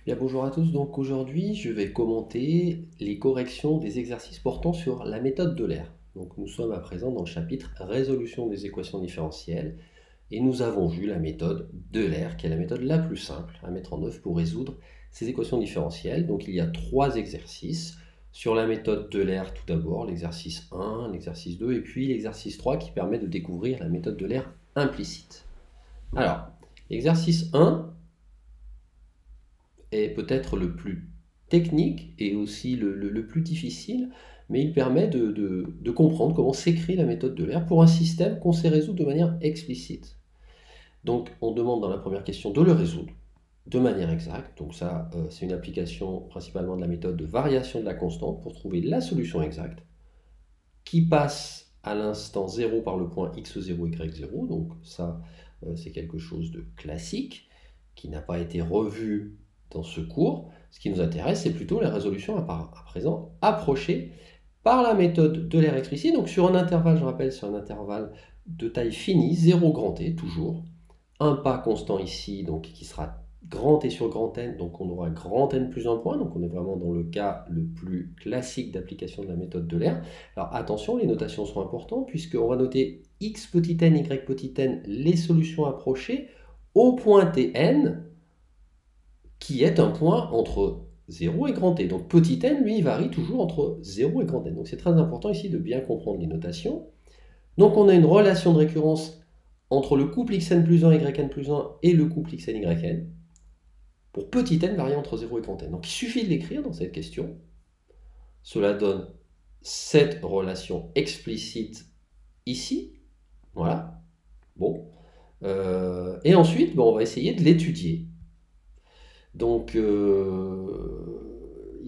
Bien, bonjour à tous, donc aujourd'hui je vais commenter les corrections des exercices portant sur la méthode d'Euler. Donc nous sommes à présent dans le chapitre résolution des équations différentielles et nous avons vu la méthode d'Euler qui est la méthode la plus simple à mettre en œuvre pour résoudre ces équations différentielles. Donc il y a trois exercices sur la méthode d'Euler tout d'abord, l'exercice 1, l'exercice 2 et puis l'exercice 3 qui permet de découvrir la méthode d'Euler implicite. Alors, l'exercice 1 est peut-être le plus technique et aussi le plus difficile, mais il permet de comprendre comment s'écrit la méthode d'Euler pour un système qu'on sait résoudre de manière explicite. Donc on demande dans la première question de le résoudre de manière exacte. Donc ça, c'est une application principalement de la méthode de variation de la constante pour trouver la solution exacte qui passe à l'instant 0 par le point x0, y0. Donc ça, c'est quelque chose de classique qui n'a pas été revu dans ce cours. Ce qui nous intéresse, c'est plutôt la résolution à présent approchée par la méthode de l'air explicite. Donc sur un intervalle, je rappelle, sur un intervalle de taille finie, 0 grand T, toujours. Un pas constant ici, donc qui sera grand T sur grand N, donc on aura grand N plus un point, donc on est vraiment dans le cas le plus classique d'application de la méthode de l'air. Alors attention, les notations sont importantes, puisqu'on va noter x petit n, y petit n, les solutions approchées, au point Tn, qui est un point entre 0 et grand T. Donc petit n, lui, varie toujours entre 0 et grand N. Donc c'est très important ici de bien comprendre les notations. Donc on a une relation de récurrence entre le couple xn plus 1, yn plus 1 et le couple xn, yn, pour petit n variant entre 0 et grand N. Donc il suffit de l'écrire dans cette question. Cela donne cette relation explicite ici. Voilà. Bon. Et ensuite, on va essayer de l'étudier. Donc, il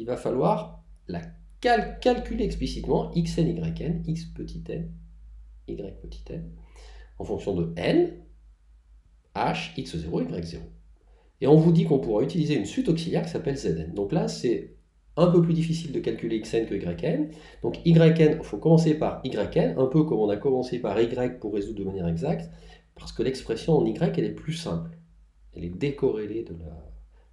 va falloir la calculer explicitement xn, yn, x petit n, y petit n, en fonction de n, h, x0, y0. Et on vous dit qu'on pourra utiliser une suite auxiliaire qui s'appelle zn. Donc là, c'est un peu plus difficile de calculer xn que yn. Donc yn, il faut commencer par yn, un peu comme on a commencé par y pour résoudre de manière exacte, parce que l'expression en y, elle est plus simple. Elle est décorrélée de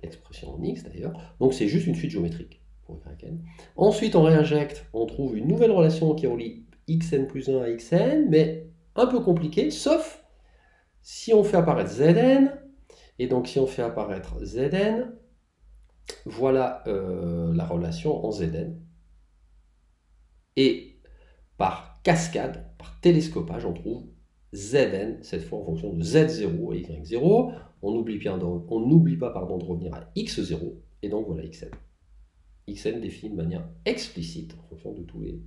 l'expression en x d'ailleurs. Donc c'est juste une suite géométrique pour yn. Ensuite, on réinjecte, on trouve une nouvelle relation qui relie xn plus 1 à xn, mais un peu compliquée, sauf si on fait apparaître zn. Et donc si on fait apparaître zn, voilà la relation en zn. Et par cascade, par télescopage, on trouve zn, cette fois en fonction de z0 et y0. On n'oublie pas, de revenir à x0, et donc voilà xn. Xn défini de manière explicite en fonction de tous les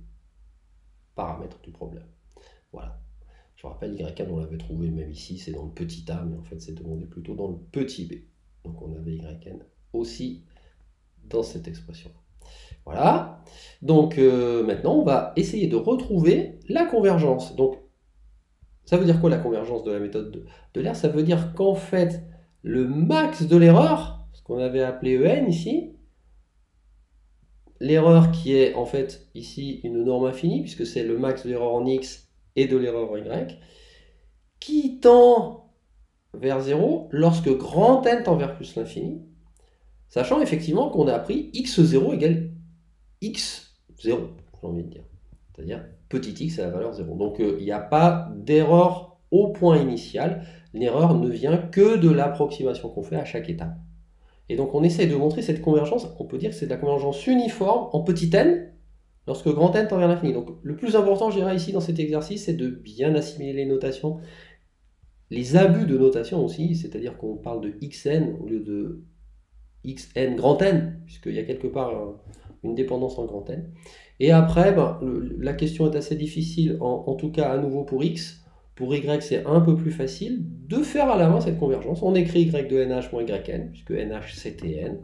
paramètres du problème. Voilà. Je rappelle, yn, on l'avait trouvé même ici, c'est dans le petit a, mais en fait c'est demandé plutôt dans le petit b. Donc on avait yn aussi dans cette expression. Voilà. Donc maintenant, on va essayer de retrouver la convergence. Donc, ça veut dire quoi la convergence de la méthode de l'air? Ça veut dire qu'en fait, le max de l'erreur, ce qu'on avait appelé en ici, l'erreur qui est en fait ici une norme infinie, puisque c'est le max de l'erreur en x et de l'erreur en y, qui tend vers 0 lorsque grand N tend vers plus l'infini, sachant effectivement qu'on a appris x0 égale x0, j'ai envie de dire. C'est-à-dire petit x à la valeur 0. Donc il n'y a pas d'erreur au point initial. L'erreur ne vient que de l'approximation qu'on fait à chaque étape. Et donc on essaye de montrer cette convergence. On peut dire que c'est de la convergence uniforme en petit n, lorsque grand N tend vers l'infini. Donc le plus important, je dirais ici dans cet exercice, c'est de bien assimiler les notations. Les abus de notation aussi, c'est-à-dire qu'on parle de xn au lieu de xn grand N, puisqu'il y a quelque part une dépendance en grand N. Et après, la question est assez difficile, en tout cas à nouveau pour x. Pour y, c'est un peu plus facile de faire à la main cette convergence. On écrit y de nh moins yn, puisque nh c'est tn.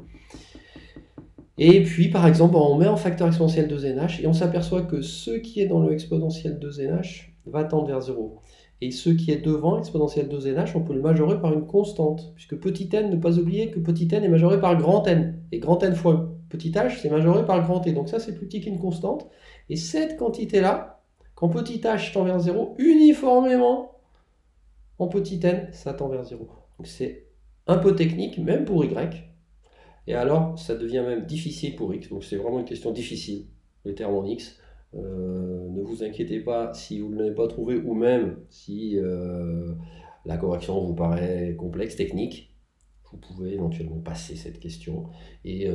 Et puis, par exemple, on met en facteur exponentiel 2nh, et on s'aperçoit que ce qui est dans le exponentiel 2nh va tendre vers 0. Et ce qui est devant, exponentiel 2nh, on peut le majorer par une constante, puisque petit n, ne pas oublier que petit n est majoré par grand N. Et grand N fois petit h, c'est majoré par grand T. Donc ça, c'est plus petit qu'une constante. Et cette quantité-là, quand petit h tend vers 0, uniformément, en petit n, ça tend vers 0. Donc c'est un peu technique, même pour y. Et alors, ça devient même difficile pour x, donc c'est vraiment une question difficile, le terme en x. Ne vous inquiétez pas si vous ne l'avez pas trouvé, ou même si la correction vous paraît complexe, technique, vous pouvez éventuellement passer cette question. Et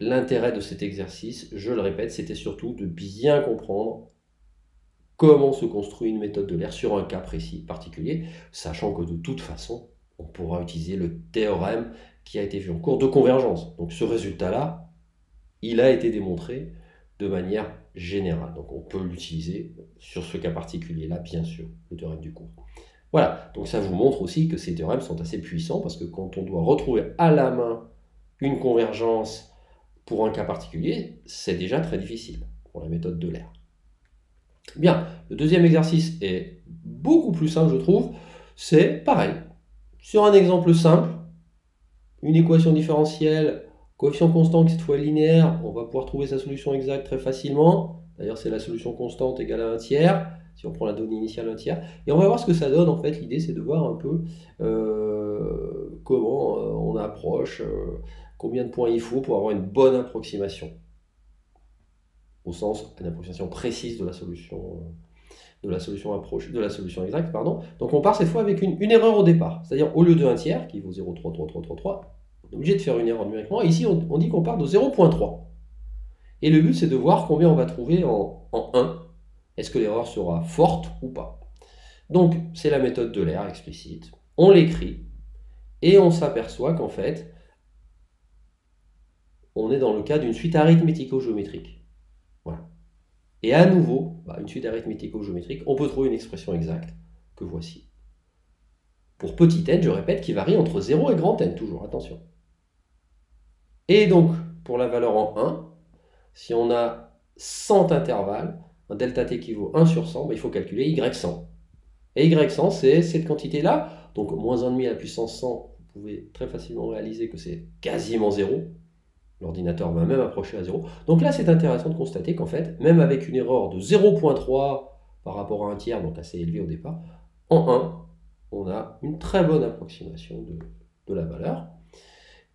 l'intérêt de cet exercice, je le répète, c'était surtout de bien comprendre comment se construit une méthode de l'air sur un cas précis, particulier, sachant que de toute façon, on pourra utiliser le théorème qui a été vu en cours de convergence. Donc ce résultat-là, il a été démontré de manière générale. Donc on peut l'utiliser sur ce cas particulier-là, bien sûr, le théorème du cours. Voilà, donc ça vous montre aussi que ces théorèmes sont assez puissants, parce que quand on doit retrouver à la main une convergence pour un cas particulier, c'est déjà très difficile pour la méthode de l'air. Bien, le deuxième exercice est beaucoup plus simple, je trouve. C'est pareil. Sur un exemple simple, une équation différentielle, coefficient constant qui cette fois est linéaire, on va pouvoir trouver sa solution exacte très facilement. D'ailleurs, c'est la solution constante égale à 1 tiers, si on prend la donnée initiale 1 tiers. Et on va voir ce que ça donne, en fait. L'idée, c'est de voir un peu comment on approche, combien de points il faut pour avoir une bonne approximation. Au sens, une approximation précise de la solution exacte, pardon. Donc on part cette fois avec une erreur au départ, c'est-à-dire au lieu de 1 tiers, qui vaut 0,33333, on est obligé de faire une erreur numériquement, et ici on dit qu'on part de 0,3. Et le but c'est de voir combien on va trouver en 1. Est-ce que l'erreur sera forte ou pas? Donc c'est la méthode de l'air explicite, on l'écrit, et on s'aperçoit qu'en fait, on est dans le cas d'une suite arithmético-géométrique. Voilà. Et à nouveau, une suite arithmético-géométrique, on peut trouver une expression exacte, que voici. Pour petit n, je répète, qui varie entre 0 et grand n, toujours, attention. Et donc, pour la valeur en 1, si on a 100 intervalles, un delta t qui vaut 1 sur 100, il faut calculer y100. Et y100, c'est cette quantité-là, donc moins 1,5 à la puissance 100, vous pouvez très facilement réaliser que c'est quasiment 0. L'ordinateur va même approcher à 0. Donc là, c'est intéressant de constater qu'en fait, même avec une erreur de 0,3 par rapport à 1 tiers, donc assez élevé au départ, en 1, on a une très bonne approximation de la valeur.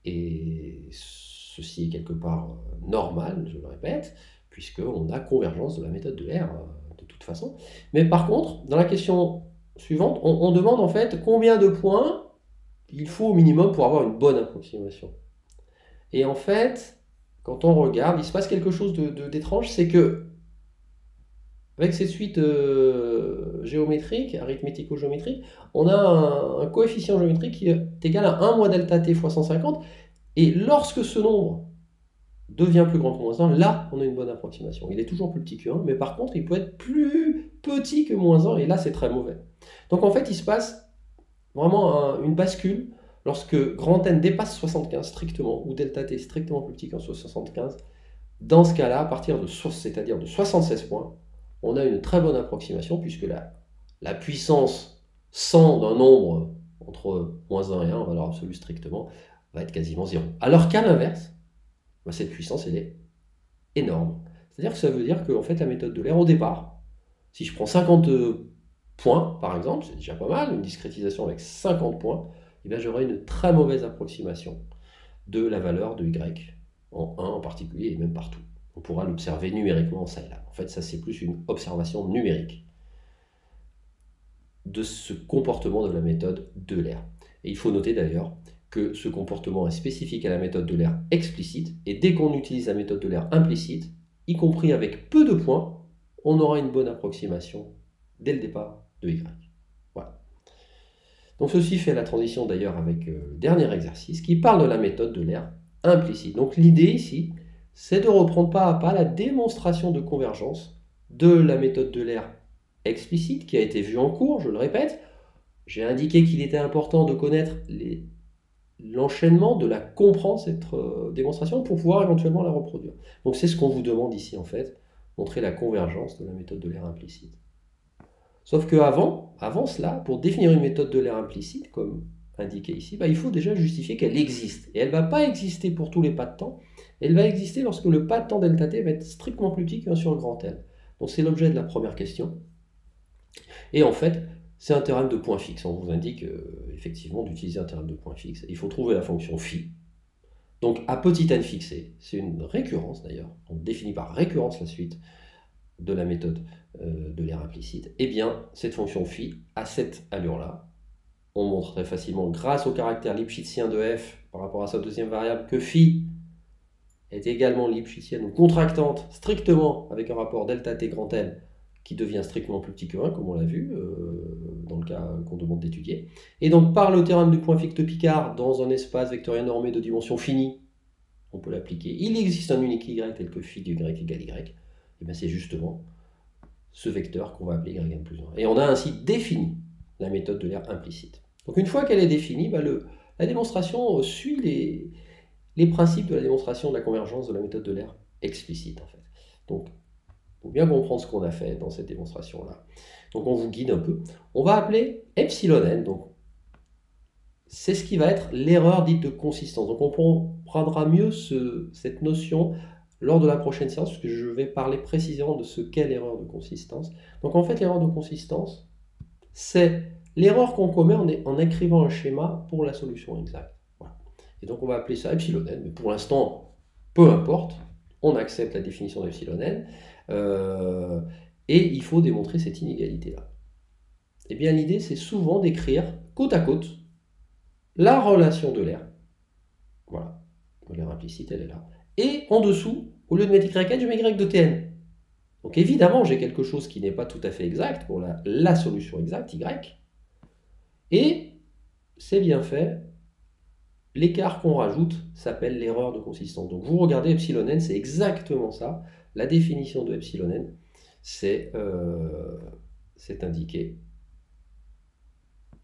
Et ceci est quelque part normal, je le répète, puisqu'on a convergence de la méthode de l'air de toute façon. Mais par contre, dans la question suivante, on demande en fait combien de points il faut au minimum pour avoir une bonne approximation. Et en fait, quand on regarde, il se passe quelque chose d'étrange, c'est que avec cette suite géométrique, arithmético-géométrique, on a un coefficient géométrique qui est égal à 1 moins delta t fois 150, et lorsque ce nombre devient plus grand que moins 1, là, on a une bonne approximation. Il est toujours plus petit que 1, mais par contre, il peut être plus petit que moins 1, et là, c'est très mauvais. Donc en fait, il se passe vraiment une bascule. Lorsque grand N dépasse 75 strictement, ou delta t strictement plus petit qu'en 75, dans ce cas-là, à partir de, c'est-à-dire de 76 points, on a une très bonne approximation, puisque la puissance 100 d'un nombre entre moins 1 et 1, en valeur absolue strictement, va être quasiment 0. Alors qu'à l'inverse, cette puissance, elle est énorme. C'est-à-dire que ça veut dire que en fait, la méthode de l'air, au départ, si je prends 50 points, par exemple, c'est déjà pas mal, une discrétisation avec 50 points, eh bien, j'aurai une très mauvaise approximation de la valeur de y, en 1 en particulier, et même partout. On pourra l'observer numériquement ça et là. En fait, ça, c'est plus une observation numérique de ce comportement de la méthode de l'air. Et il faut noter d'ailleurs que ce comportement est spécifique à la méthode de l'air explicite, et dès qu'on utilise la méthode de l'air implicite, y compris avec peu de points, on aura une bonne approximation dès le départ de y. Voilà. Donc ceci fait la transition d'ailleurs avec le dernier exercice qui parle de la méthode de l'air implicite. Donc l'idée ici, c'est de reprendre pas à pas la démonstration de convergence de la méthode de l'air explicite qui a été vue en cours, je le répète. J'ai indiqué qu'il était important de connaître l'enchaînement, de la comprendre cette démonstration pour pouvoir éventuellement la reproduire. Donc c'est ce qu'on vous demande ici en fait, montrer la convergence de la méthode de l'air implicite. Sauf qu'avant cela, pour définir une méthode de l'air implicite, comme indiqué ici, il faut déjà justifier qu'elle existe. Et elle ne va pas exister pour tous les pas de temps, elle va exister lorsque le pas de temps delta t va être strictement plus petit qu'un sur grand N. Donc c'est l'objet de la première question. Et en fait, c'est un théorème de point fixe. On vous indique effectivement d'utiliser un théorème de point fixe. Il faut trouver la fonction phi, Donc à petit n fixé, c'est une récurrence d'ailleurs, on définit par récurrence la suite de la méthode de l'aire implicite, eh bien cette fonction phi a cette allure-là. On montre très facilement, grâce au caractère lipschitzien de f par rapport à sa deuxième variable, que phi est également lipschitzienne ou contractante strictement avec un rapport delta t grand N qui devient strictement plus petit que 1, comme on l'a vu dans le cas qu'on demande d'étudier. Et donc par le théorème du point fixe de Picard, dans un espace vectorien normé de dimension finie, on peut l'appliquer. Il existe un unique y tel que phi de y égale y. Et bien c'est justement ce vecteur qu'on va appeler yn plus 1. Et on a ainsi défini la méthode de l'aire implicite. Donc une fois qu'elle est définie, la démonstration suit les principes de la démonstration de la convergence de la méthode de l'aire explicite en fait. Donc il faut bien comprendre ce qu'on a fait dans cette démonstration-là. Donc on vous guide un peu. On va appeler epsilon n, donc c'est ce qui va être l'erreur dite de consistance. Donc on comprendra mieux cette notion lors de la prochaine séance, parce que je vais parler précisément de ce qu'est l'erreur de consistance. Donc en fait, l'erreur de consistance, c'est l'erreur qu'on commet en écrivant un schéma pour la solution exacte. Voilà. Et donc on va appeler ça epsilon n, mais pour l'instant, peu importe, on accepte la définition d'epsilon n, et il faut démontrer cette inégalité-là. Eh bien l'idée, c'est souvent d'écrire côte à côte la relation de l'aire. Voilà, l'aire implicite, elle est là. Et en dessous, au lieu de mettre yn, je mets y de tn. Donc évidemment, j'ai quelque chose qui n'est pas tout à fait exact pour la solution exacte, y. Et c'est bien fait. L'écart qu'on rajoute s'appelle l'erreur de consistance. Donc vous regardez epsilon n, c'est exactement ça. La définition de epsilon n, c'est indiqué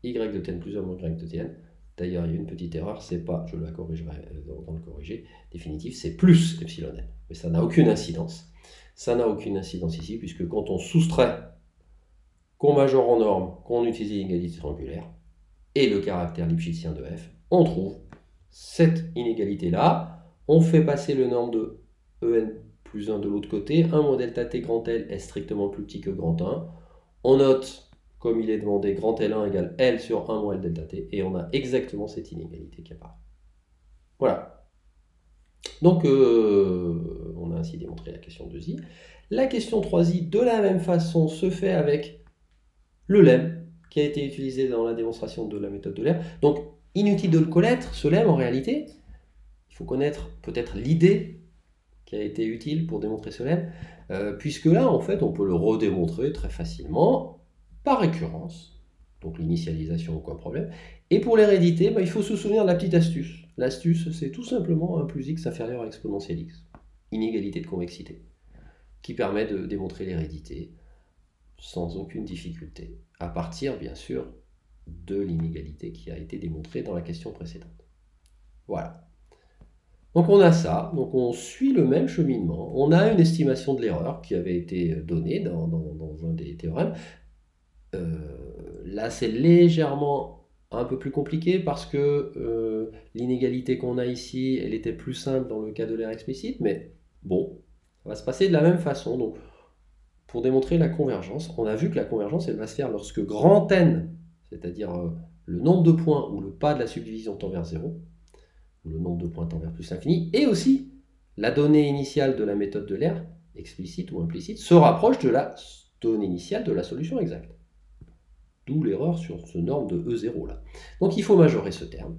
y de tn plus 1 moins y de tn. D'ailleurs, il y a une petite erreur, c'est pas, je la corrigerai dans le corrigé définitif, c'est plus epsilon n. Mais ça n'a aucune incidence. Ça n'a aucune incidence ici, puisque quand on soustrait, qu'on majore en norme, qu'on utilise l'inégalité triangulaire, et le caractère lipschitzien de f, on trouve cette inégalité-là. On fait passer le norme de en plus 1 de l'autre côté. 1 moins delta t grand L est strictement plus petit que grand 1. On note, comme il est demandé, grand L1 égale L sur 1 moins L delta t, et on a exactement cette inégalité qui apparaît. Voilà. Donc, on a ainsi démontré la question 2i. La question 3i, de la même façon, se fait avec le lemme qui a été utilisé dans la démonstration de la méthode de l'aire. Donc, inutile de le connaître, ce lemme, en réalité. Il faut connaître peut-être l'idée qui a été utile pour démontrer ce lemme, puisque là, en fait, on peut le redémontrer très facilement par récurrence, donc l'initialisation, aucun problème. Et pour l'hérédité, il faut se souvenir de la petite astuce. L'astuce, c'est tout simplement 1 plus x inférieur à exponentielle x, inégalité de convexité, qui permet de démontrer l'hérédité sans aucune difficulté, à partir, bien sûr, de l'inégalité qui a été démontrée dans la question précédente. Voilà. Donc on a ça, donc on suit le même cheminement. On a une estimation de l'erreur qui avait été donnée dans un des théorèmes. Là, c'est légèrement un peu plus compliqué parce que l'inégalité qu'on a ici, elle était plus simple dans le cas de l'aire explicite, mais bon, ça va se passer de la même façon. Donc, pour démontrer la convergence, on a vu que la convergence, elle va se faire lorsque grand N, c'est-à-dire le nombre de points où le pas de la subdivision tend vers 0, où le nombre de points tend vers plus l'infini, et aussi la donnée initiale de la méthode de l'aire, explicite ou implicite, se rapproche de la donnée initiale de la solution exacte. D'où l'erreur sur ce norme de E0 là. Donc il faut majorer ce terme.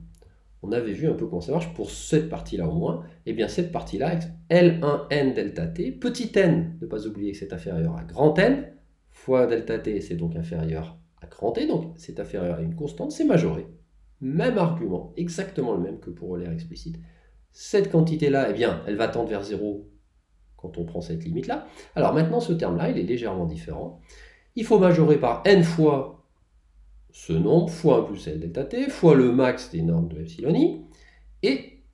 On avait vu un peu comment ça marche pour cette partie-là au moins. Et bien cette partie-là, L1n delta t, petit n, ne pas oublier que c'est inférieur à grand N, fois delta t, c'est donc inférieur à grand T, donc c'est inférieur à une constante, c'est majoré. Même argument, exactement le même que pour l'aire explicite. Cette quantité-là, eh bien, elle va tendre vers 0 quand on prend cette limite-là. Alors maintenant, ce terme-là, il est légèrement différent. Il faut majorer par n fois ce nombre, fois 1 plus L delta t, fois le max des normes de epsilon i, et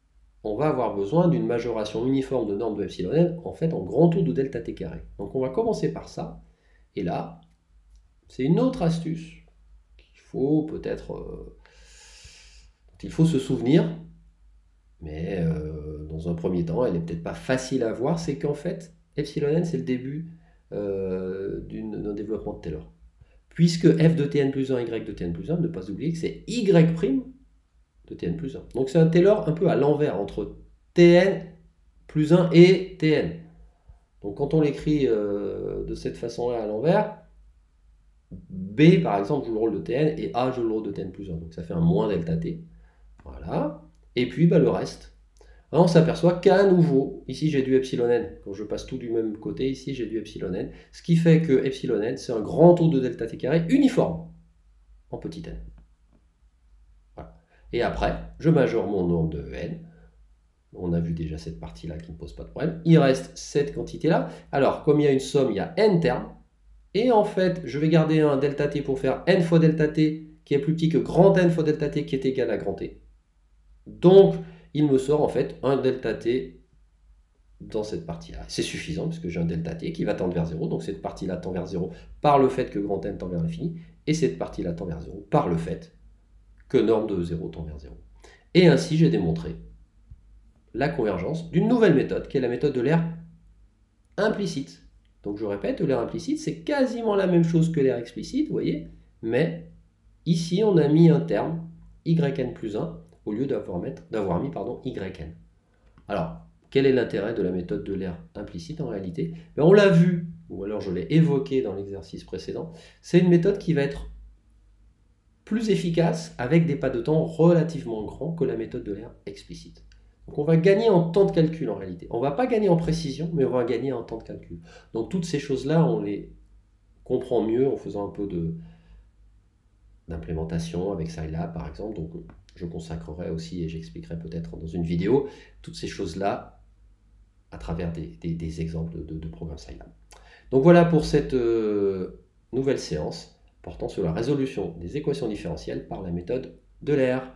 on va avoir besoin d'une majoration uniforme de normes de epsilon n, en fait, en grand tour de delta t carré. Donc on va commencer par ça, et là, c'est une autre astuce qu'il faut peut-être... il faut se souvenir, mais dans un premier temps, elle n'est peut-être pas facile à voir, c'est qu'en fait, epsilon n, c'est le début d'un développement de Taylor. Puisque f de tn plus 1, y de tn plus 1, ne pas oublier que c'est y' de tn plus 1. Donc c'est un Taylor un peu à l'envers entre Tn plus 1 et Tn. Donc quand on l'écrit de cette façon-là à l'envers, B par exemple joue le rôle de Tn et A joue le rôle de Tn plus 1. Donc ça fait un moins delta T. Voilà. Et puis le reste. Là, on s'aperçoit qu'à nouveau, ici j'ai du epsilon n. Quand je passe tout du même côté, ici j'ai du epsilon n. Ce qui fait que epsilon n, c'est un grand taux de delta T carré uniforme en petit n. Voilà. Et après, je majore mon nombre de n. On a vu déjà cette partie-là qui ne pose pas de problème. Il reste cette quantité-là. Alors, comme il y a une somme, il y a n termes. Et en fait, je vais garder un delta t pour faire n fois delta t qui est plus petit que grand n fois delta t qui est égal à grand t. Donc, il me sort en fait un delta t dans cette partie-là. C'est suffisant puisque j'ai un delta t qui va tendre vers 0. Donc cette partie-là tend vers 0 par le fait que grand n tend vers l'infini. Et cette partie-là tend vers 0 par le fait que norme de 0 tend vers 0. Et ainsi, j'ai démontré la convergence d'une nouvelle méthode qui est la méthode de l'aire implicite. Donc je répète, l'aire implicite, c'est quasiment la même chose que l'aire explicite, vous voyez, mais ici, on a mis un terme, yn plus 1, au lieu d'avoir mis yn. Alors, quel est l'intérêt de la méthode de l'aire implicite en réalité? On l'a vu, ou alors je l'ai évoqué dans l'exercice précédent, c'est une méthode qui va être plus efficace avec des pas de temps relativement grands que la méthode de l'aire explicite. Donc on va gagner en temps de calcul en réalité. On ne va pas gagner en précision, mais on va gagner en temps de calcul. Donc toutes ces choses-là, on les comprend mieux en faisant un peu d'implémentation avec Scilab par exemple. Donc je consacrerai aussi, et j'expliquerai peut-être dans une vidéo, toutes ces choses-là à travers des exemples de programmes Scilab. Donc voilà pour cette nouvelle séance portant sur la résolution des équations différentielles par la méthode de l'aire.